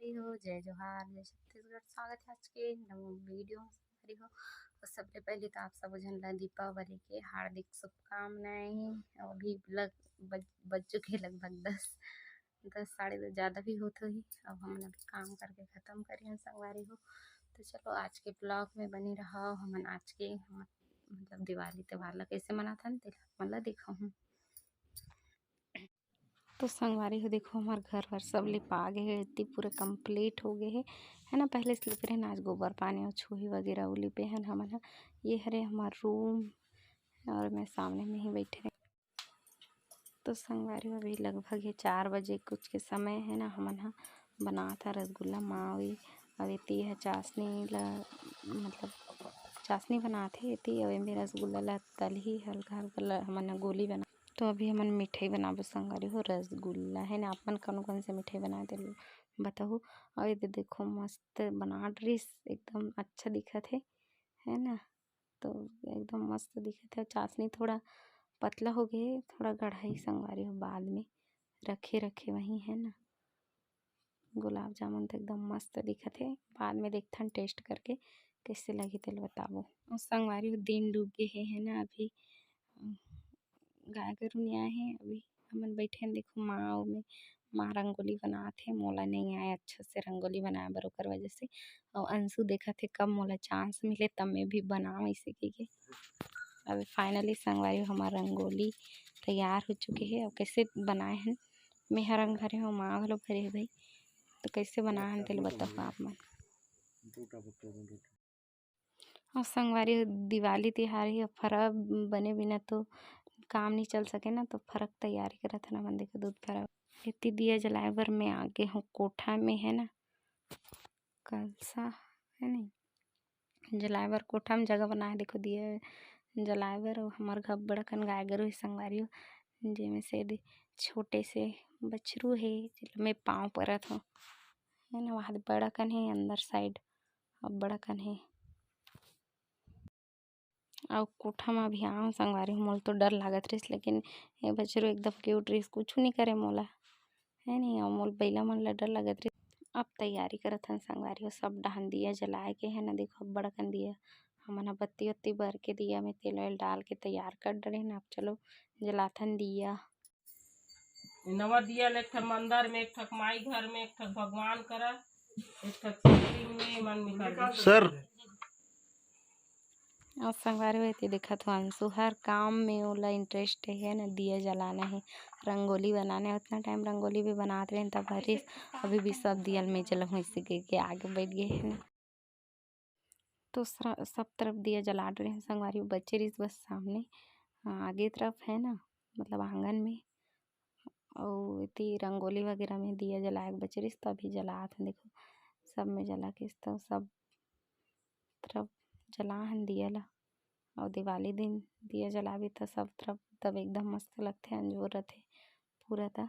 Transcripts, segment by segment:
संगवारी हो, जय जोहार, जय छत्तीसगढ़। स्वागत है आज के नवो वीडियो में संगवारी हो। और सबसे पहले तो आप सब जन ला दीपावली के हार्दिक शुभकामनाएं। और अभी बज चुके लगभग 10 साढ़े 10 ज़्यादा भी होते ही। अब हम अभी काम करके ख़त्म करें हैं संगवारी हो। तो चलो आज के ब्लॉग में बनी रहा। हम आज के मतलब दिवाली त्योहार ला कैसे मनाता मतलब देखा हूँ। तो संगवारी हो देखो हमार घर वर सब लिपा गए है, इतनी पूरे कंप्लीट हो गए है ना। पहले से लिपे रहे आज गोबर पानी और छुही वगैरह वो लिपे हैं हम ना। ये हरे हमार रूम और मैं सामने में ही बैठे रहे। तो संगवारी अभी लगभग 4 बजे कुछ के समय है ना। हम ना बना था रसगुल्ला मावी। अब इतनी है चाशनी ला मतलब चाशनी बनाते इतनी। अब में रसगुल्ला ला तल ही हल्का हल्का हमन गोली बना। तो अभी हमन मिठाई बनाबो संगवारी हो। रसगुल्ला है ना। आपन कौन से मिठाई बनाए थे बताओ। और ये देखो मस्त बना ड्रेस एकदम अच्छा दिखत है ना। तो एकदम मस्त दिखत है। चाशनी थोड़ा पतला हो गए, थोड़ा गढ़ाई संगवारी हो बाद में रखे वही है ना। गुलाब जामुन तो एकदम मस्त दिखत है। बाद में देखथन टेस्ट करके कैसे लगी तेल बताबो। और संगवारी हो दिन डूब गए है ना। अभी गाय गरू नहीं आए हैं। अभी हमन बैठे हैं देखो माँ में माँ रंगोली बनाते। मोला नहीं आए अच्छा से रंगोली बनाए बर ओकर वजह से। और अंशु देखा थे कब मोला चांस मिले तब मैं भी बनाऊँ इसे के। अभी फाइनली संगवारी हमारा रंगोली तैयार हो चुके हैं। और कैसे बनाए हैं मैं रंग भरे हो माँ वालों भरे है भाई। तो कैसे बनाए हैं तेल बताओ आप मन। और संगवारी दिवाली तिहार ही फरक बने बिना तो काम नहीं चल सके ना। तो फरक तैयारी करा था ना मन देखो दूध फरक इतनी दिया जलाए बर मैं आगे हूँ कोठा में है ना। कलसा है नहीं जलाए बर कोठा में जगह बनाए देखो दिया जलाए बर। हमार घर बड़ा कन गाय गरू संगवारी हो जेमे से छोटे से बछरू है मैं पाँव परत हूँ है ना। वहाँ बड़ा कन है अंदर साइड अब बड़ा कन है। और कोठा में भी आऊँ संगवारी मोल तो डर लागत रहीस। लेकिन ये बछरू एकदम क्यूट रहीस कुछ नहीं करे मोला है नहीं। और मोल बैला मन ला डर लागत रहीस। अब तैयारी करत हन संगवारी हो सब डहन दिया जलाए के है ना। देखो बड़ा कन दिया हमन बत्ती वत्ती भर के दिया में तेल वेल डाल के तैयार कर डरे ना। अब चलो जलाथन दिया। नवा दिया ले एक मंदिर में, एक माई घर में, एक भगवान करा, एक में मन में कर सर। और संगवारी हुए देखा तो अंशु हर काम में ओला इंटरेस्ट है ना। दिया जलाना है रंगोली बनाना है। उतना टाइम रंगोली भी बनाते रहे तब हरी अभी भी सब दिया में जला इसी के आगे बैठ गए है ना। तो सब तरफ दिया जला रहे हैं संगवारी बच्चे रही बस सामने आगे तरफ है ना मतलब आंगन में। और इतनी रंगोली वगैरह में दिया जलाए बच्चे रही तो अभी जला देखो सब में जला के तो सब तरफ जला हन दिया ला। और दिवाली दिन दिया जलाबी तो सब तरफ तब एकदम मस्त लगते अंजोर रहते पूरा था।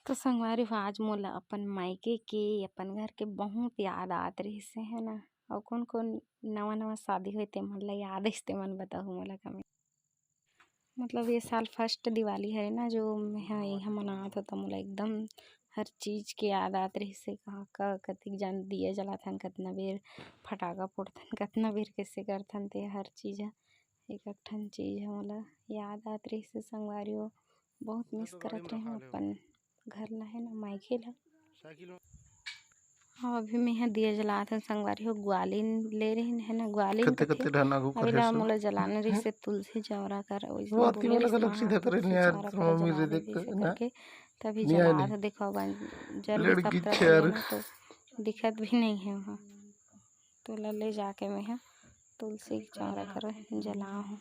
तो संगवारी आज मोला अपन मायके के अपन घर के बहुत याद आत रही से है ना। और कौन कौन नवा शादी हुए ते मन ला याद है मन बताओ मोला कमेंट। मतलब ये साल फर्स्ट दिवाली है ना जो मैं यहाँ मनात हो तो मोला एकदम हर चीज़ के याद आत रही से। कहाँ का कतिक जान दिया जलाथन कतना बेर फटाका फोड़थन कतना बेर कैसे करथन ते हर चीज़ एक ठन चीज़ है मोला याद आत रही से संगवारी हो। बहुत मिस करत रहे अपन घर ला है ना मायके ला। हाँ अभी मैं यहाँ दिया जलात हूँ संगवारी हो ग्वालिन ले रही है ना। ग्वालिन कते कथे अभी ला मोला जलाना रही से तुलसी चौरा कर बात की वाला गलत तुलसी सीधा करे नहीं यार चौरा मम्मी जला रे दे देख जैसे ना करके तभी नहीं आए जला नहीं था। देखो अब जल भी सब लड़की तरफ यार गया ना तो दिक्कत भी नहीं है वहाँ। तो ले जाके मैं यहाँ तुलसी चौरा कर जला हूँ।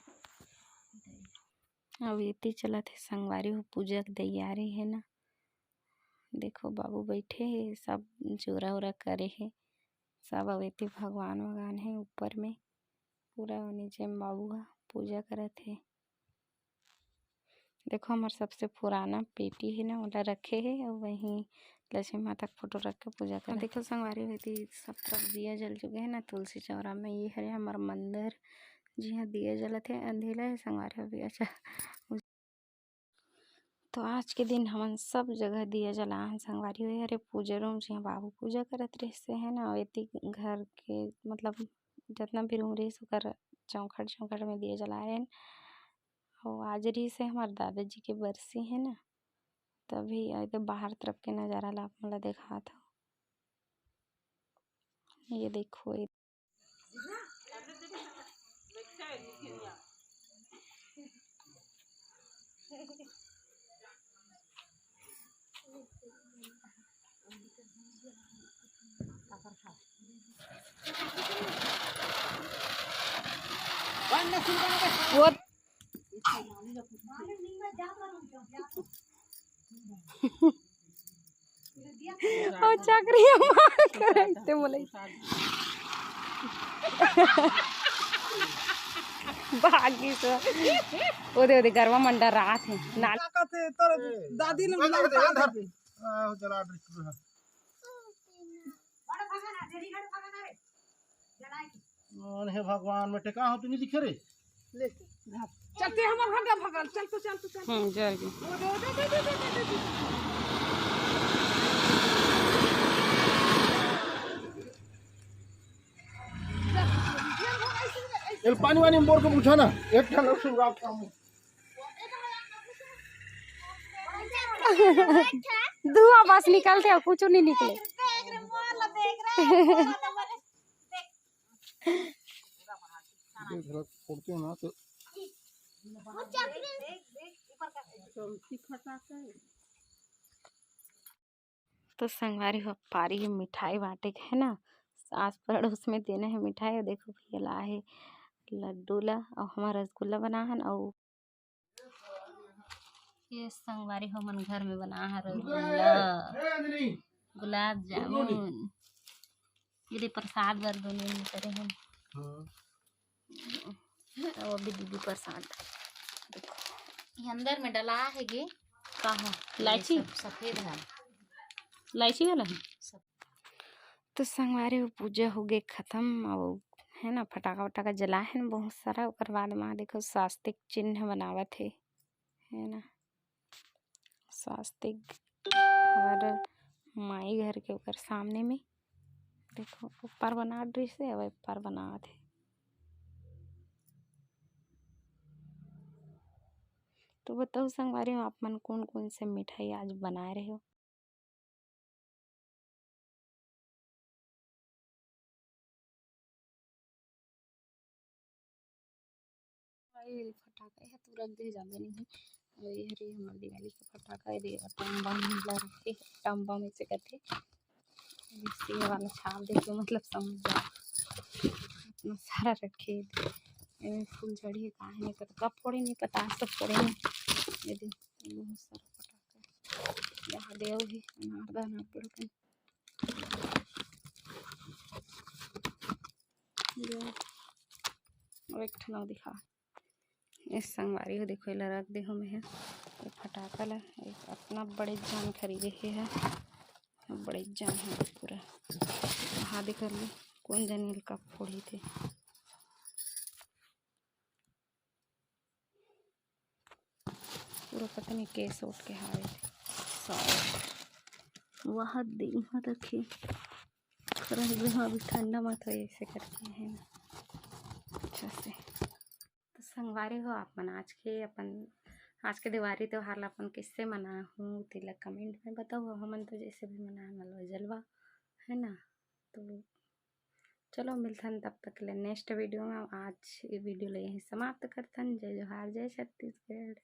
अब इतनी चला थे संगवारी हो पूजा की तैयारी है ना। देखो बाबू बैठे है सब जोरा उरा करे है सब। अब इतनी भगवान वगवान है ऊपर में पूरा नीचे में बाबू है पूजा करत है। देखो हमारे सबसे पुराना पेटी है ना वाला रखे है और वहीं लक्ष्मी माता का फोटो रख के पूजा कर। देखो संगवारी हुई सब तरफ दिया जल चुके हैं ना तुलसी चौरा में। ये है हमारा मंदिर जी हाँ दिया जलत है अंधेला है संगवारी अभी अच्छा। तो आज के दिन हमन सब जगह दिया जलाहन संगवारी हुए। अरे पूजा रूम जिहाँ बाबू पूजा करत रहिसे है ना, वेती घर के मतलब जितना भी रूम रहिस ओकर चौखट में दिया जलाए रहेन। और आज रही से हमारे दादाजी के बरसी है ना, तभी एकदम बाहर तरफ के नज़ारा ला आप मोला दिखात हूँ। ये देखो ये वो और चक्री मार करते बोले भागी से ओदे गरवा मंडा रात है ना दादी ने मिला के जला हे भगवान बेटे कहाँ हो तू नहीं दिखे रे ले चलते हमर घंटा भगल चल तो जर गई ये पानी वानी बोर को पूछा ना एक ठन लहसुन रात का धुआं बस निकलते और कुछ नहीं निकले। फोड़ते हो ना तो संगवारी हो पारी है मिठाई बांटे के है ना, आस पड़ोस में देना है मिठाई। देखो भैया ला है लड्डू ला और हमारा रसगुल्ला बना है और ये संगवारी हो मन घर में बना है रसगुल्ला गुलाब जामुन। ये प्रसाद बर दोनों में करे हैं और अभी दीदी प्रसाद देखो ये अंदर में डला है गे कहाँ इलायची सफेद है इलायची वाला है सब। तो संगवारी पूजा हो गई खत्म और है ना फटाका वटाका जला है ना बहुत सारा। ओकर बाद में देखो स्वास्तिक चिन्ह बनावत है ना, स्वास्तिक हमारे माई घर के ऊपर सामने में देखो ऊपर बना रही से अब ऊपर बनावत है। तो बताओ संगवारी आप मन कौन कौन से मिठाई आज बना रहे हो। फटाका है तो रख दे ज़्यादा नहीं है। और ये हरी हमारी दिवाली का फटाका है टम्बा मिला रखे टम्बा में से करते ये वाला छाप देखो मतलब समझ जाओ इतना सारा रखे फूल झड़ी है कहाँ नहीं कर कब फोड़े नहीं पता सब फोड़े नहीं। ये देखो बहुत सारा फटाका यहाँ देव भी नारदा ना पड़ते और एक ठना दिखा इस संगवारी हो देखो इला रख दे हम है ये फटाका ला एक अपना बड़े जान खरीदे है बड़े जान है पूरा हाँ देख लो कौन जाने कब फोड़ी थे पूरा पता नहीं केस उठ के हारे थे वहाँ दिन वहाँ रखे अभी ठंडा मत हो ऐसे करके है ना अच्छा से। तो संगवारी हो आप मन आज के दिवाली त्योहार ला अपन किससे मना हूँ तिलक कमेंट में बताओ। हमन तो जैसे भी मना मलो जलवा है ना। तो चलो मिलथन तब तक ले नेक्स्ट वीडियो में। आज ये वीडियो ले यहीं समाप्त करथन। जय जोहार जय छत्तीसगढ़।